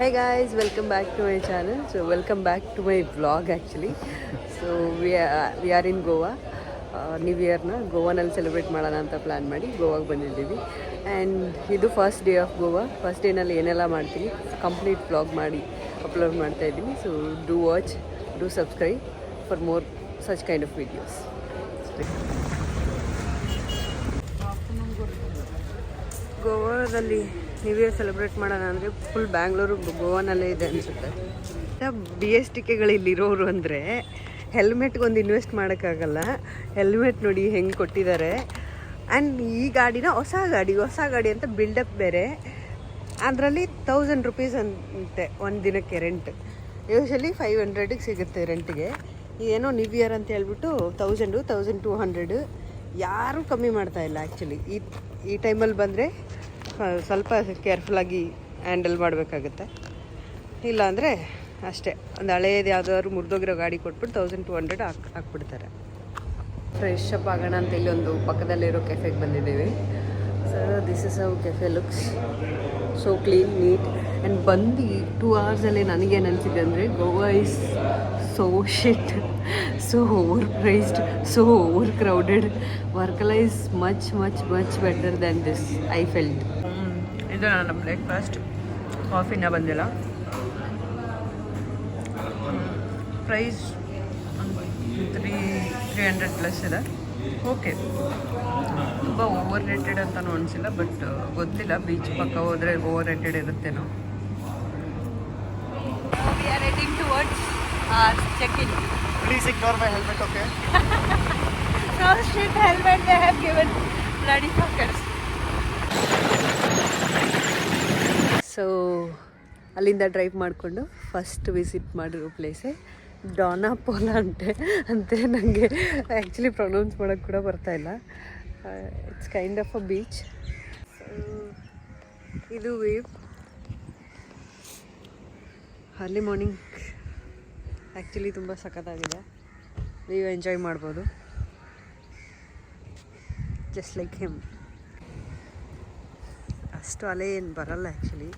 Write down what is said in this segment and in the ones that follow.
Hey guys, welcome back to my channel. So welcome back to my vlog actually. So we are in Goa. New ಇಯರ್ನ ಗೋವಾನಲ್ಲಿ celebrate ಮಾಡೋಣ ಅಂತ plan ಮಾಡಿ ಗೋವಾಗೆ ಬಂದಿದ್ದೀವಿ. And ಇದು first day of Goa. First ಡೇನಲ್ಲಿ ಏನೆಲ್ಲ ಮಾಡ್ತೀನಿ ಕಂಪ್ಲೀಟ್ ವ್ಲಾಗ್ ಮಾಡಿ ಅಪ್ಲೋಡ್ ಮಾಡ್ತಾ ಇದ್ದೀನಿ. So do watch, do subscribe for more such kind of videos. ಗೋವಾದಲ್ಲಿ ನ್ಯೂ ಇಯರ್ ಸೆಲೆಬ್ರೇಟ್ ಮಾಡೋಣ ಅಂದರೆ ಫುಲ್ ಬ್ಯಾಂಗ್ಳೂರು ಗೋವಾನಲ್ಲೇ ಇದೆ ಅನಿಸುತ್ತೆ. BSTKಗಳು ಇಲ್ಲಿರೋರು ಅಂದರೆ ಹೆಲ್ಮೆಟ್ಗೊಂದು ಇನ್ವೆಸ್ಟ್ ಮಾಡೋಕ್ಕಾಗಲ್ಲ. ಹೆಲ್ಮೆಟ್ ನೋಡಿ ಹೆಂಗೆ ಕೊಟ್ಟಿದ್ದಾರೆ. ಆ್ಯಂಡ್ ಈ ಗಾಡಿನ ಹೊಸ ಗಾಡಿ ಅಂತ ಬಿಲ್ಡಪ್ ಬೇರೆ. ಅದರಲ್ಲಿ 1000 ರೂಪೀಸ್ ಅಂತೆ ಒಂದು ದಿನಕ್ಕೆ ರೆಂಟ್. ಯೂಶಲಿ 500ಗೆ ಸಿಗುತ್ತೆ ರೆಂಟ್ಗೆ. ಏನೋ ನ್ಯೂ ಇಯರ್ ಅಂತ ಹೇಳ್ಬಿಟ್ಟು 1000, 1200 ಯಾರೂ ಕಮ್ಮಿ ಮಾಡ್ತಾಯಿಲ್ಲ. ಆ್ಯಕ್ಚುಲಿ ಈ ಟೈಮಲ್ಲಿ ಬಂದರೆ ಸ್ವಲ್ಪ ಕೇರ್ಫುಲ್ಲಾಗಿ ಹ್ಯಾಂಡಲ್ ಮಾಡಬೇಕಾಗುತ್ತೆ. ಇಲ್ಲಾಂದರೆ ಅಷ್ಟೇ, ಒಂದು ಹಳೇದು ಯಾವುದಾದ್ರು ಮುರಿದೋಗಿರೋ ಗಾಡಿ ಕೊಟ್ಬಿಟ್ಟು 1200 ಹಾಕ್ಬಿಡ್ತಾರೆ. ಫ್ರೆಶ್ ಅಪ್ ಆಗೋಣ ಅಂತ ಇಲ್ಲಿ ಒಂದು ಪಕ್ಕದಲ್ಲಿರೋ ಕೆಫೆಗೆ ಬಂದಿದ್ದೀವಿ. So this is how cafe looks. So clean, neat. And ಬಂದು 2 ಅವರ್ಸಲ್ಲಿ ನನಗೇನು ಅನಿಸಿದೆ ಅಂದರೆ Goa is so shit, so over priced, so over crowded. Varkala is much much much better than this I felt. ಇದು ನನ್ನ ಬ್ರೇಕ್ಫಾಸ್ಟ್. ಕಾಫಿನ ಬಂದಿಲ್ಲ. ಪ್ರೈಸ್ 300 ಪ್ಲಸ್ ಇದೆ. ಓಕೆ, ತುಂಬ ಓವರ್ ರೇಟೆಡ್ ಅಂತಲೂ ಅನಿಸಿಲ್ಲ, ಬಟ್ ಗೊತ್ತಿಲ್ಲ, ಬೀಚ್ ಪಕ್ಕ ಹೋದರೆ ಓವರ್ ರೇಟೆಡ್ ಇರುತ್ತೇನೋ. We are heading towards check-in. Please ignore my helmet, okay? No shit helmet they have given, bloody fuckers. So ಅಲ್ಲಿಂದ ಡ್ರೈವ್ ಮಾಡಿಕೊಂಡು ಫಸ್ಟ್ ವಿಸಿಟ್ ಮಾಡಿರೋ ಪ್ಲೇಸೇ ಡಾನಾಪೋಲಾ ಅಂತೆ. ನನಗೆ ಆ್ಯಕ್ಚುಲಿ ಪ್ರೊನೌನ್ಸ್ ಮಾಡೋಕ್ಕೆ ಕೂಡ ಬರ್ತಾಯಿಲ್ಲ. It's kind of a beach. ಇದು ವೇವ್. ಅರ್ಲಿ ಮಾರ್ನಿಂಗ್ ಆ್ಯಕ್ಚುಲಿ ತುಂಬ ಸಖತ್ತಾಗಿದೆ. ನೀವು ಎಂಜಾಯ್ ಮಾಡ್ಬೋದು, ಜಸ್ಟ್ ಲೈಕ್ ಹಿಮ್. ಅಷ್ಟು ಅಲೆ ಏನು ಬರಲ್ಲ ಆ್ಯಕ್ಚುಲಿ.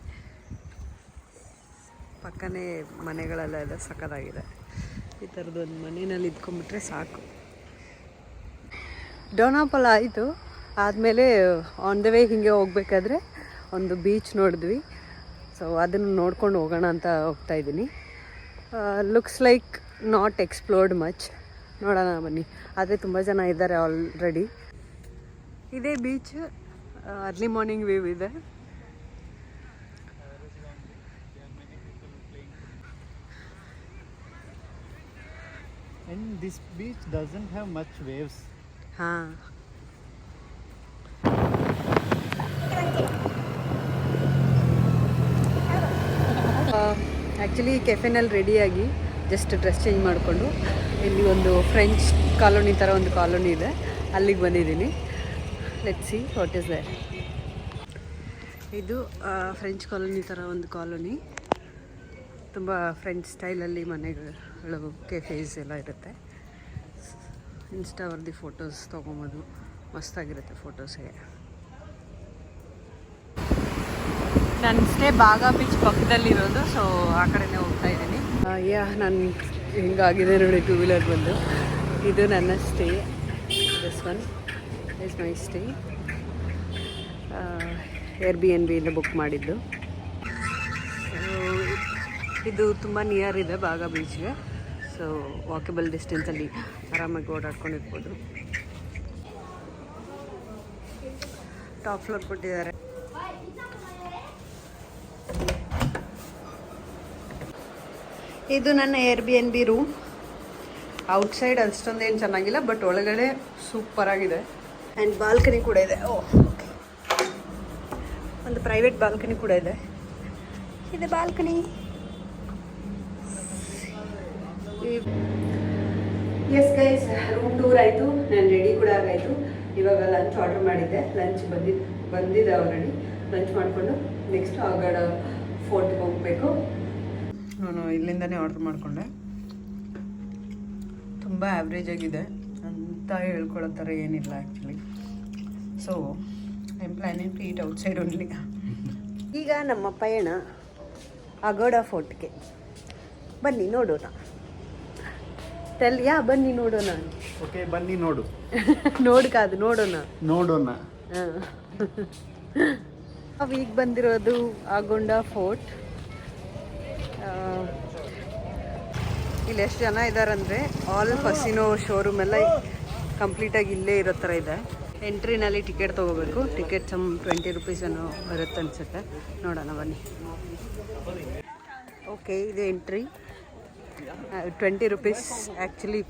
ಪಕ್ಕನೇ ಮನೆಗಳೆಲ್ಲ ಇದೆ, ಸಖತ್ತಾಗಿದೆ. ಈ ಥರದ್ದು ಒಂದು ಮನೆಯಲ್ಲಿ ಇದ್ಕೊಂಡ್ಬಿಟ್ರೆ ಸಾಕು. ಡೋನಾಪೋಲಾ ಆಯಿತು. ಆದಮೇಲೆ ಆನ್ ದ ವೇ ಹೀಗೆ ಹೋಗ್ಬೇಕಾದ್ರೆ ಒಂದು ಬೀಚ್ ನೋಡಿದ್ವಿ. ಸೊ ಅದನ್ನು ನೋಡ್ಕೊಂಡು ಹೋಗೋಣ ಅಂತ ಹೋಗ್ತಾಯಿದ್ದೀನಿ. Looks like not explored much. ನೋಡೋಣ ಬನ್ನಿ. ಆದರೆ ತುಂಬ ಜನ ಇದ್ದಾರೆ ಆಲ್ರೆಡಿ. ಇದೇ ಬೀಚ್. ಅರ್ಲಿ ಮಾರ್ನಿಂಗ್ ವ್ಯೂ ಇದೆ. And this beach doesn't have much waves. ಹಾಂ, ಆ್ಯಕ್ಚುಲಿ ಕೆಫೆನಲ್ಲಿ ರೆಡಿಯಾಗಿ ಜಸ್ಟ್ ಡ್ರೆಸ್ ಚೇಂಜ್ ಮಾಡಿಕೊಂಡು ಇಲ್ಲಿ ಒಂದು ಫ್ರೆಂಚ್ ಕಾಲೋನಿ ಥರ ಒಂದು ಕಾಲೋನಿ ಇದೆ, ಅಲ್ಲಿಗೆ ಬಂದಿದ್ದೀನಿ. Let's see what is there. ಇದು ಫ್ರೆಂಚ್ ಕಾಲೋನಿ ಥರ ಒಂದು ಕಾಲೋನಿ. ತುಂಬ ಫ್ರೆಂಚ್ ಸ್ಟೈಲಲ್ಲಿ ಮನೆಗಳು, ಕೆಫೇಸ್ ಎಲ್ಲ ಇರುತ್ತೆ. ಇನ್ಸ್ಟಾವರ್ದು ಫೋಟೋಸ್ ತೊಗೊಬೋದು, ಮಸ್ತಾಗಿರುತ್ತೆ ಫೋಟೋಸ್ಗೆ. ನಾನು ಸ್ಟೇ ಬಾಗಾ ಬೀಚ್ ಪಕ್ಕದಲ್ಲಿರೋದು, ಸೊ ಆ ಕಡೆನೇ ಹೋಗ್ತಾ ಇದ್ದೀನಿ. ನಾನು ಹಿಂಗಾಗಿದೆ ನೋಡಿ, 2 ವೀಲರ್ ಬಂದು. ಇದು ನನ್ನ stay. This one is my stay. Airbnb-ಇಂದ ಬುಕ್ ಮಾಡಿದ್ದು. ಇದು ತುಂಬ ನಿಯರ್ ಇದೆ ಬಾಗಾ ಬೀಚ್ಗೆ. ಸೊ ವಾಕಬಲ್ ಡಿಸ್ಟೆನ್ಸಲ್ಲಿ ಆರಾಮಾಗಿ ಓಡಾಡ್ಕೊಂಡಿರ್ಬೋದು. ಟಾಪ್ ಫ್ಲೋರ್ ಕೊಟ್ಟಿದ್ದಾರೆ. ಇದು ನನ್ನ Airbnb ರೂಮ್. ಔಟ್ಸೈಡ್ ಅಷ್ಟೊಂದೇನು ಚೆನ್ನಾಗಿಲ್ಲ, ಬಟ್ ಒಳಗಡೆ ಸೂಪರಾಗಿದೆ. ಆ್ಯಂಡ್ ಬಾಲ್ಕನಿ ಕೂಡ ಇದೆ. ಓಕೆ, ಒಂದು ಪ್ರೈವೇಟ್ ಬಾಲ್ಕನಿ ಕೂಡ ಇದೆ. ಇದೆ balcony. Yes guys, room tour ಆಯಿತು. ನಾನು ರೆಡಿ ಕೂಡ ಆಗಾಯಿತು. ಇವಾಗ ಲಂಚ್ ಆರ್ಡರ್ ಮಾಡಿದ್ದೆ. ಲಂಚ್ ಬಂದಿದೆ ಆಲ್ರೆಡಿ. ಲಂಚ್ ಮಾಡಿಕೊಂಡು ನೆಕ್ಸ್ಟ್ ಆಗಡ ಫೋರ್ಟ್ಗೆ ಹೋಗಬೇಕು. ನಾನು ಇಲ್ಲಿಂದನೇ ಆರ್ಡ್ರ್ ಮಾಡಿಕೊಂಡೆ. ತುಂಬ ಆ್ಯಾವ್ರೇಜ್ ಆಗಿದೆ ಅಂತ ಹೇಳ್ಕೊಳ್ಳೋ ಥರ ಏನಿಲ್ಲ actually. So I am planning to eat outside only. ಈಗ ನಮ್ಮ ಪಯಣ ಅಗೋಡ ಫೋರ್ಟ್ಗೆ ಬನ್ನಿ ನೋಡೋಣ. ಬನ್ನಿ ನೋಡೋಣ. ಓಕೆ ಬನ್ನಿ ನೋಡು. ನೋಡ್ಕಾದು ನೋಡೋಣ. ಹಾಂ ನಾವು ಈಗ ಬಂದಿರೋದು ಆಗೊಂಡ ಫೋರ್ಟ್. ಇಲ್ಲಿ ಎಷ್ಟು ಜನ ಇದ್ದಾರಂದರೆ ಆಲ್ ಫಸಿನೋ ಶೋರೂಮ್ ಎಲ್ಲ ಕಂಪ್ಲೀಟಾಗಿ ಇಲ್ಲೇ ಇರೋ ಥರ ಇದೆ. ಎಂಟ್ರಿನಲ್ಲಿ ಟಿಕೆಟ್ ತೊಗೋಬೇಕು. ಟಿಕೆಟ್ ಸಮ್ 20 ರೂಪೀಸ್ ಏನೋ ಬರುತ್ತೆ ಅನಿಸುತ್ತೆ. ನೋಡೋಣ ಬನ್ನಿ. ಓಕೆ, ಇದು entry 20 rupees actually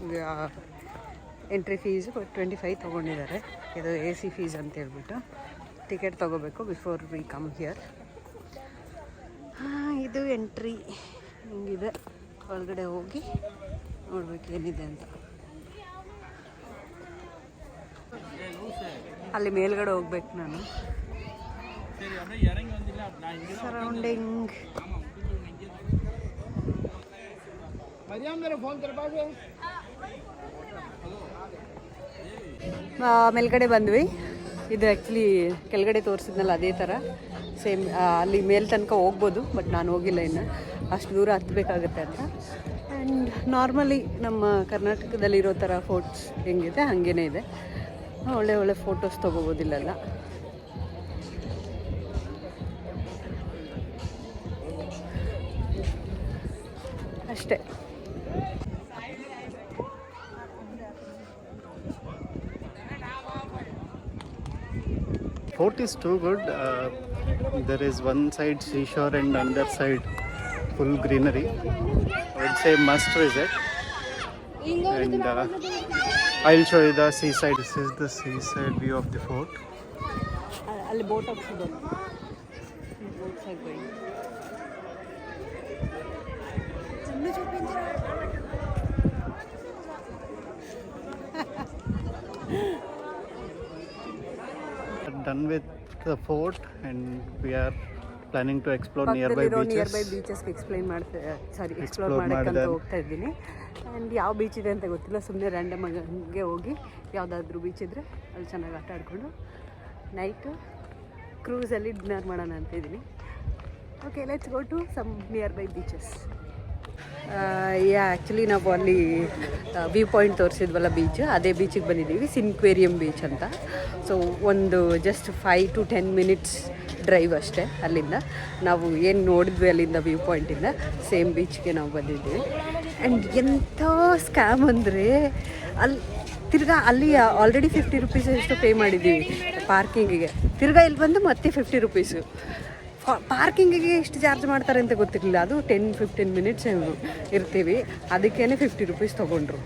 entry fees, but 25 ತೊಗೊಂಡಿದ್ದಾರೆ. ಇದು AC ಫೀಸ್ ಅಂತ ಹೇಳ್ಬಿಟ್ಟು ಟಿಕೆಟ್ ತೊಗೋಬೇಕು ಬಿಫೋರ್ ವಿ ಕಮ್ ಹಿಯರ್. ಇದು ಎಂಟ್ರಿ ಹಿಂಗಿದೆ. ಒಳಗಡೆ ಹೋಗಿ ನೋಡ್ಬೇಕು ಏನಿದೆ ಅಂತ. ಅಲ್ಲಿ ಮೇಲ್ಗಡೆ ಹೋಗ್ಬೇಕು ನಾನು. ಸರೌಂಡಿಂಗ್ ಮೇಲ್ಗಡೆ ಬಂದ್ವಿ. ಇದು ಆ್ಯಕ್ಚುಲಿ ಕೆಳಗಡೆ ತೋರಿಸಿದ್ನಲ್ಲ ಅದೇ ಥರ ಸೇಮ್. ಅಲ್ಲಿ ಮೇಲ್ ತನಕ ಹೋಗ್ಬೋದು, ಬಟ್ ನಾನು ಹೋಗಿಲ್ಲ ಇನ್ನು, ಅಷ್ಟು ದೂರ ಹತ್ತಬೇಕಾಗುತ್ತೆ ಅಂತ. ಆ್ಯಂಡ್ ನಾರ್ಮಲಿ ನಮ್ಮ ಕರ್ನಾಟಕದಲ್ಲಿರೋ ಥರ ಫೋರ್ಟ್ಸ್ ಹೆಂಗಿದೆ ಹಾಗೇ ಇದೆ. ಒಳ್ಳೆ ಒಳ್ಳೆ ಫೋಟೋಸ್ ತೊಗೋಬೋದಿಲ್ಲೆಲ್ಲ. ಅಷ್ಟೇ. Fort is too good. There is one side seashore and other side full greenery. I would say must visit. And I'll show you the seaside. This is the seaside view of the fort. ಅಲ್ಲಿ boat ಹೋಗ್ತಿದೆ. Boats ಆಗಿ Done with the fort and we are planning to explore nearby beaches. Explore ಮಾಡೋಕ್ಕಂತ ಹೋಗ್ತಾ ಇದ್ದೀನಿ. And ಯಾವ beach ಇದೆ ಅಂತ ಗೊತ್ತಿಲ್ಲ, ಸುಮ್ಮನೆ ರ್ಯಾಂಡಮ್ ಆಗಿ ಹೋಗಿ ಯಾವುದಾದ್ರೂ ಬೀಚ್ ಇದ್ದರೆ ಅಲ್ಲಿ ಚೆನ್ನಾಗಿ ಆಟ ಆಡಿಕೊಂಡು ನೈಟು ಕ್ರೂಸಲ್ಲಿ ಡಿನ್ನರ್ ಮಾಡೋಣ ಅಂತ ಇದ್ದೀನಿ. Okay, let's go to some near beaches. Actually ನಾವು ಅಲ್ಲಿ ವ್ಯೂ ಪಾಯಿಂಟ್ ತೋರಿಸಿದ್ವಲ್ಲ ಬೀಚ್, ಅದೇ ಬೀಚಿಗೆ ಬಂದಿದ್ದೀವಿ. ಸಿನ್ಕ್ವೇರಿಯಂ ಬೀಚ್ ಅಂತ. ಸೊ ಒಂದು ಜಸ್ಟ್ 5 to 10 ಮಿನಿಟ್ಸ್ ಡ್ರೈವ್ ಅಷ್ಟೇ ಅಲ್ಲಿಂದ. ನಾವು ಏನು ನೋಡಿದ್ವಿ ಅಲ್ಲಿಂದ ವ್ಯೂ ಪಾಯಿಂಟಿಂದ ಸೇಮ್ ಬೀಚ್ಗೆ ನಾವು ಬಂದಿದ್ದೀವಿ. ಆ್ಯಂಡ್ ಎಂಥ ಸ್ಕ್ಯಾಮ್ ಅಂದರೆ ತಿರ್ಗಾ ಅಲ್ಲಿ ಆಲ್ರೆಡಿ 50 ರೂಪೀಸ್ ಎಷ್ಟು ಪೇ ಮಾಡಿದ್ದೀವಿ ಪಾರ್ಕಿಂಗಿಗೆ. ತಿರ್ಗಾ ಇಲ್ಲಿ ಬಂದು ಮತ್ತೆ 50 ರೂಪೀಸು. ಪಾರ್ಕಿಂಗಿಗೆ ಎಷ್ಟು ಚಾರ್ಜ್ ಮಾಡ್ತಾರೆ ಅಂತ ಗೊತ್ತಿರಲಿಲ್ಲ. ಅದು 10-15 ಮಿನಿಟ್ಸ್ ಇರ್ತೀವಿ, ಅದಕ್ಕೇ 50 ರೂಪೀಸ್ ತೊಗೊಂಡ್ರು.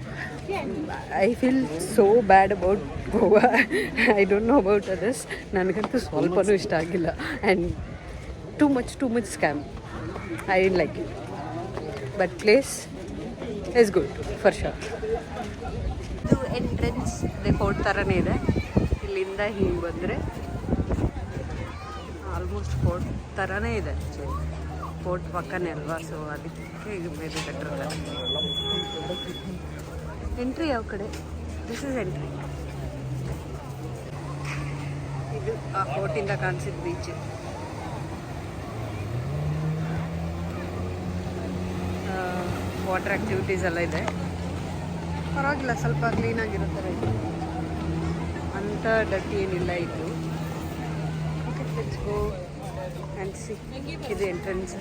I feel so bad about Goa. I don't know about others. ನನಗಂತೂ ಸ್ವಲ್ಪನೂ ಇಷ್ಟ ಆಗಿಲ್ಲ. And too much scam. I didn't like it. But place is good for sure. ಇದು ಎಂಟ್ರೆನ್ಸ್ ಫೋರ್ಟ್ ಥರನೇ ಇದೆ. ಇಲ್ಲಿಂದ ಹಿಂಗೆ ಬಂದರೆ ಆಲ್ಮೋಸ್ಟ್ ಫೋರ್ಟ್ ಥರನೇ ಇದೆ. ಫೋರ್ಟ್ ಪಕ್ಕನೇ ಅಲ್ವಾ, ಸೊ ಅದಕ್ಕೆ ಮೇ ಬಿ ಬೆಟರ್. ಎಂಟ್ರಿ ಯಾವ ಕಡೆ? This is entry. ಇದು ಆ ಫೋರ್ಟಿಂದ ಕಾಣಿಸಿದ ಬೀಚ್. ವಾಟರ್ ಆ್ಯಕ್ಟಿವಿಟೀಸ್ ಎಲ್ಲ ಇದೆ. ಪರವಾಗಿಲ್ಲ, ಸ್ವಲ್ಪ ಕ್ಲೀನಾಗಿರೋ ಥರ ಇದೆ. ಅಂಥ ಡರ್ಟಿ ಏನಿಲ್ಲ ಇದು. Let's go and see. ಇದು ಎಂಟ್ರೆನ್ಸ್.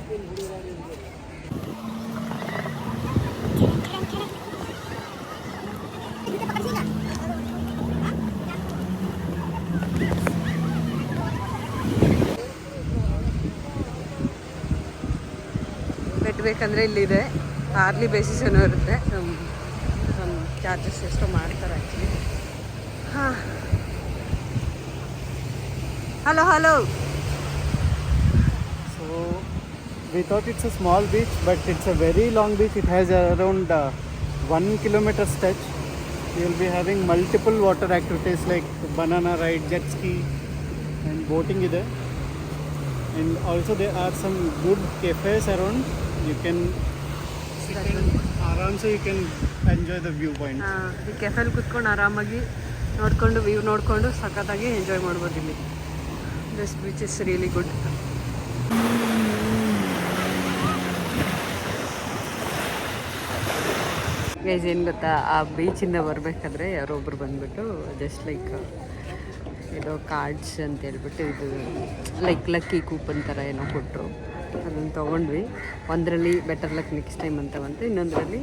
ಕಟ್ಟಬೇಕಂದ್ರೆ ಇಲ್ಲಿದೆ. ಆರ್ಲಿ ಬೇಸಿಸ್ ಏನೋ ಇರುತ್ತೆ. ಚಾರ್ಜಸ್ ಎಷ್ಟೋ ಮಾಡ್ತಾರೆ ಆ್ಯಕ್ಚುಲಿ. ಹಾಂ, hello. So we thought it's a small beach, but it's a very long beach. It has around 1 kilometer stretch. You'll be having multiple water activities like banana ride, jet ski and boating ಇದೆ. And also there are some good cafes around. You can ಆರಾಮ್ಸೆ you can enjoy the view point. ಈ ಕೆಫೆಲ್ಲಿ ಕುತ್ಕೊಂಡು ಆರಾಮಾಗಿ ನೋಡಿಕೊಂಡು view ನೋಡಿಕೊಂಡು ಸಖತ್ತಾಗಿ enjoy ಮಾಡ್ಬೋದು ಇಲ್ಲಿ. This beach is really good. Guys ಏನು ಗೊತ್ತಾ, ಆ ಬೀಚಿಂದ ಬರಬೇಕಾದ್ರೆ ಯಾರೊಬ್ರು ಬಂದ್ಬಿಟ್ಟು ಜಸ್ಟ್ ಲೈಕ್ ಏನೋ ಕಾರ್ಡ್ಸ್ ಅಂತ ಹೇಳ್ಬಿಟ್ಟು ಇದು ಲೈಕ್ ಲಕ್ಕಿ ಕೂಪನ್ ಥರ ಏನೋ ಕೊಟ್ಟರು. ಅದನ್ನು ತೊಗೊಂಡ್ವಿ. ಒಂದರಲ್ಲಿ ಬೆಟರ್ ಲಕ್ ನೆಕ್ಸ್ಟ್ ಟೈಮ್ ಅಂತ ಬಂತು, ಇನ್ನೊಂದರಲ್ಲಿ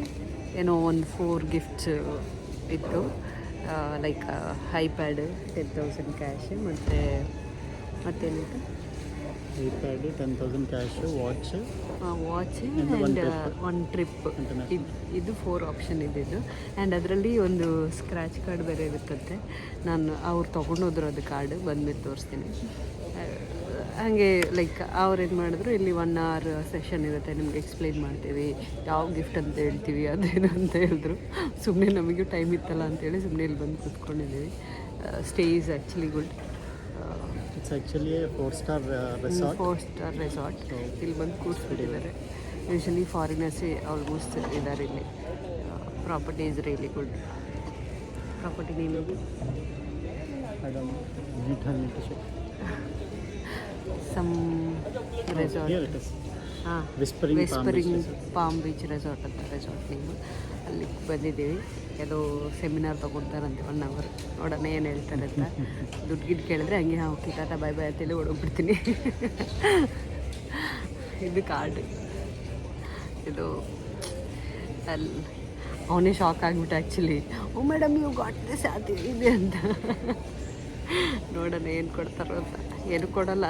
ಏನೋ ಒಂದು 4 ಗಿಫ್ಟ್ಸ್ ಇತ್ತು. ಲೈಕ್ ಐಪ್ಯಾಡ್ 10,000 ಕ್ಯಾಶ್ ಮತ್ತೇನಿತ್ತು, iPad 10,000 cash, watch and one trip. ಇದು 4 ಆಪ್ಷನ್ ಇದ್ದಿದ್ದು. ಆ್ಯಂಡ್ ಅದರಲ್ಲಿ ಒಂದು ಸ್ಕ್ರ್ಯಾಚ್ ಕಾರ್ಡ್ ಬೇರೆ ಇರುತ್ತಂತೆ. ನಾನು ಅವ್ರು ತೊಗೊಂಡೋದ್ರು ಅದು ಕಾರ್ಡ್, ಬಂದ್ಬಿಟ್ಟು ತೋರಿಸ್ತೀನಿ. ಹಾಗೆ ಲೈಕ್ ಅವ್ರು ಏನು ಮಾಡಿದ್ರು, ಇಲ್ಲಿ 1 hour ಸೆಷನ್ ಇರುತ್ತೆ, ನಿಮ್ಗೆ ಎಕ್ಸ್ಪ್ಲೈನ್ ಮಾಡ್ತೀವಿ, ಯಾವ ಗಿಫ್ಟ್ ಅಂತ ಹೇಳ್ತೀವಿ ಅದೇನು ಅಂತ ಹೇಳಿದ್ರು. ಸುಮ್ಮನೆ ನಮಗೂ ಟೈಮ್ ಇತ್ತಲ್ಲ ಅಂತೇಳಿ ಸುಮ್ಮನೆ ಇಲ್ಲಿ ಬಂದು ಕೂತ್ಕೊಂಡಿದ್ದೀವಿ. Stay is actually good. It's actually 4-star resort. 4-star resort. ಇಲ್ಲಿ ಬಂದು ಕೂರಿಸ್ಬಿಟ್ಟಿದ್ದಾರೆ. ಯೂಶಲಿ ಫಾರಿನರ್ಸೇ ಆಲ್ಮೋಸ್ಟ್ ಇದ್ದಾರೆ ಇಲ್ಲಿ. Property is really good. Property name ಇದು ಸಮ್ ರೆಸಾರ್ಟ್. ಹಾಂ, ವಿಸ್ಪರಿಂಗ್ ಪಾಮ್ ಬೀಚ್ ರೆಸಾರ್ಟ್ ಅಂತ ರೆಸಾರ್ಟ್ ನೇಮು. ಅಲ್ಲಿ ಬಂದಿದ್ದೀವಿ. ಎಲ್ಲೋ ಸೆಮಿನಾರ್ ತೊಗೊಳ್ತಾರಂತೆ 1 hour. ನೋಡೋಣ ಏನು ಹೇಳ್ತಾರೆ ಅಂತ. ದುಡ್ಡು ಗಿಡ್ ಕೇಳಿದ್ರೆ ಹಂಗೆ ಓಕೆ ಟಾಟಾ ಬಾಯ್ ಬಾಯ್ ಅಂತೇಳಿ ಓಡೋಗ್ಬಿಡ್ತೀನಿ. ಇದು ಕಾರ್ಡ್. ಇದು ಅಲ್ಲಿ ಅವನೇ ಶಾಕ್ ಆಗಿಬಿಟ್ಟು actually. Oh madam you got this ಇದೆ ಅಂತ. ನೋಡೋಣ ಏನು ಕೊಡ್ತಾರೋ ಅಂತ. ಏನು ಕೊಡೋಲ್ಲ,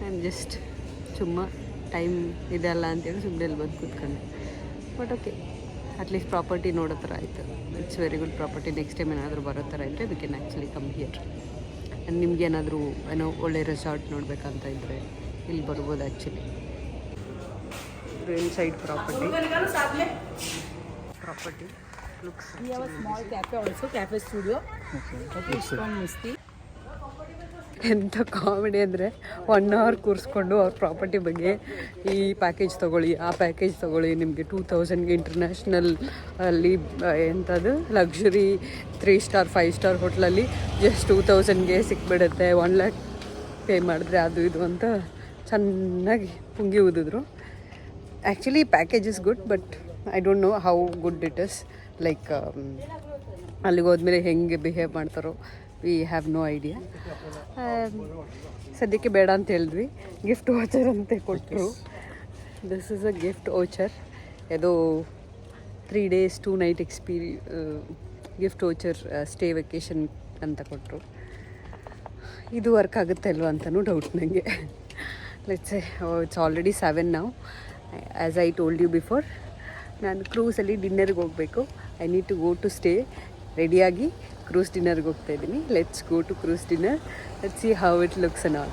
ನಾನು ಜಸ್ಟ್ ಸುಮ್ಮ ಟೈಮ್ ಇದೆಲ್ಲ ಅಂತೇಳಿ ಸುಮ್ಮನೆ ಇಲ್ಲಿ ಬಂದು ಕೂತ್ಕೊಂಡೆ. ಬಟ್ ಓಕೆ, ಅಟ್ಲೀಸ್ಟ್ ಪ್ರಾಪರ್ಟಿ ನೋಡೋ ಥರ ಆಯಿತು. It's very good property. Next time ಏನಾದರೂ ಬರೋ ಥರ ಇದ್ದರೆ we can actually come here. And ನಿಮ್ಗೇನಾದರೂ ಏನೋ ಒಳ್ಳೆ ರೆಸಾರ್ಟ್ ನೋಡಬೇಕಂತ ಇದ್ದರೆ ಇಲ್ಲಿ ಬರ್ಬೋದು actually. Inside property looks We have a small cafe also, cafe studio. Okay, it's from Musti. ಎಂಥ ಕಾಮಿಡಿ ಅಂದರೆ 1 hour ಕೂರಿಸ್ಕೊಂಡು ಅವ್ರ ಪ್ರಾಪರ್ಟಿ ಬಗ್ಗೆ ಈ ಪ್ಯಾಕೇಜ್ ತೊಗೊಳ್ಳಿ, ಆ ಪ್ಯಾಕೇಜ್ ತೊಗೊಳ್ಳಿ, ನಿಮಗೆ 2000ಗೆ ಇಂಟರ್ನ್ಯಾಷನಲ್ ಅಲ್ಲಿ ಎಂಥದ್ದು ಲಕ್ಸುರಿ 3 star 5 star ಹೋಟ್ಲಲ್ಲಿ ಜಸ್ಟ್ 2000ಗೆ ಸಿಕ್ಬಿಡುತ್ತೆ, 1 lakh ಪೇ ಮಾಡಿದ್ರೆ ಅದು ಇದು ಅಂತ ಚೆನ್ನಾಗಿ ಪುಂಗಿ ಊದಿದ್ರು. Actually package is good, but I don't know how good it is. Like ಅಲ್ಲಿಗೆ ಹೋದ್ಮೇಲೆ ಹೆಂಗೆ ಬಿಹೇವ್ ಮಾಡ್ತಾರೋ ವಿ ಹ್ಯಾವ್ ನೋ ಐಡಿಯಾ. ಸದ್ಯಕ್ಕೆ ಬೇಡ ಅಂತ ಹೇಳಿದ್ವಿ. ಗಿಫ್ಟ್ ವೋಚರ್ ಅಂತ ಕೊಟ್ಟರು. This is a gift voucher. ಇದು 3 days 2 night gift voucher stay vacation ಅಂತ ಕೊಟ್ಟರು. ಇದು ವರ್ಕ್ ಆಗುತ್ತೆ ಅಲ್ವ ಅಂತಲೂ ಡೌಟ್ ನನಗೆ. Let's it's already 7 now. As I told you before, ನಾನು ಕ್ರೂಸಲ್ಲಿ ಡಿನ್ನರ್ಗೆ ಹೋಗಬೇಕು. I need to go to stay. ರೆಡಿಯಾಗಿ ಕ್ರೂಸ್ ಡಿನ್ನರ್ಗೆ ಹೋಗ್ತಾಯಿದ್ದೀನಿ. Let's go to cruise dinner. Let's see how it looks and all.